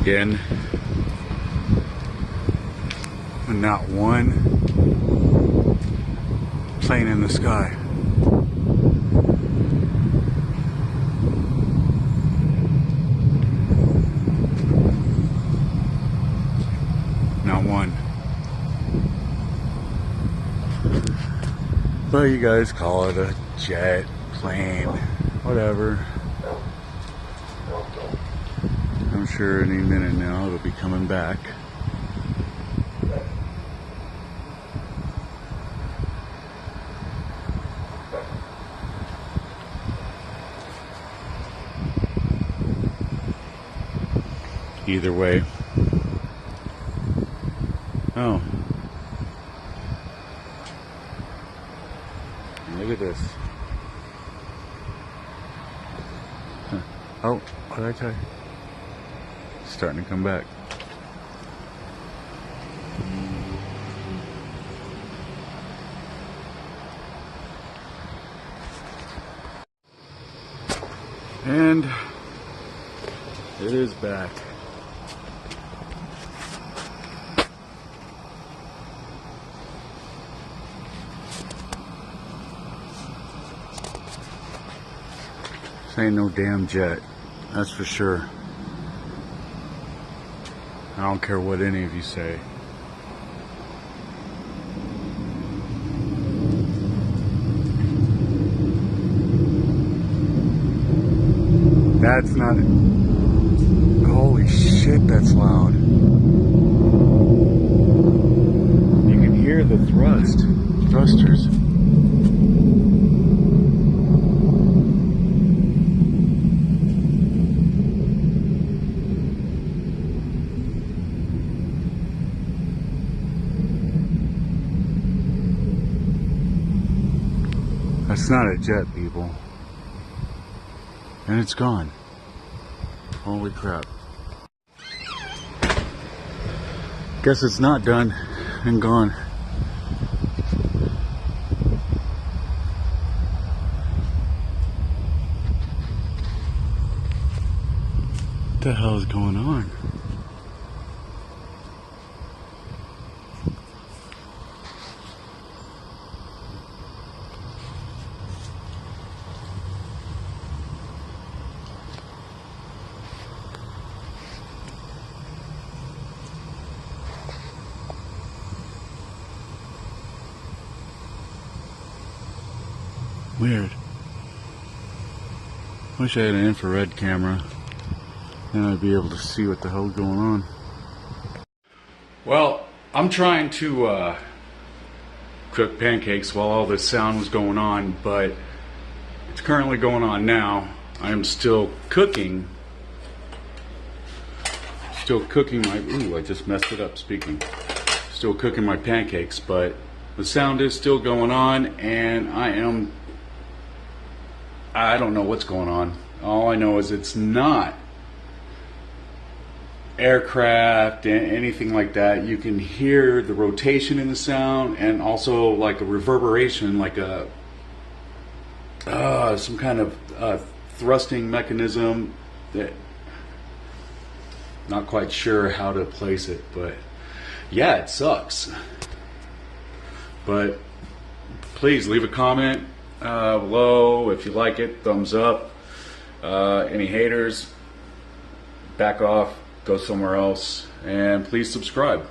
again, and not one plane in the sky. Not one. But you guys call it a jet, plane, whatever. I'm sure any minute now it'll be coming back. Either way. Oh. Look at this. Huh. Oh, what did I tell you? Starting to come back. And it is back. This ain't no damn jet, that's for sure. I don't care what any of you say. That's not it. Holy shit, that's loud. You can hear the thrusters. That's not a jet, people. And it's gone. Holy crap. Guess it's not done and gone. What the hell is going on? Weird. Wish I had an infrared camera, then I'd be able to see what the hell's going on. Well, I'm trying to cook pancakes while all this sound was going on, but it's currently going on now. I'm still cooking. Ooh, I just messed it up speaking. Still cooking my pancakes, but the sound is still going on, and I don't know what's going on. All I know is it's not aircraft, anything like that. You can hear the rotation in the sound, and also like a reverberation, like a some kind of thrusting mechanism that not quite sure how to place it, but yeah, it sucks. But please leave a comment below if you like it, thumbs up. Any haters, back off, go somewhere else, and please subscribe.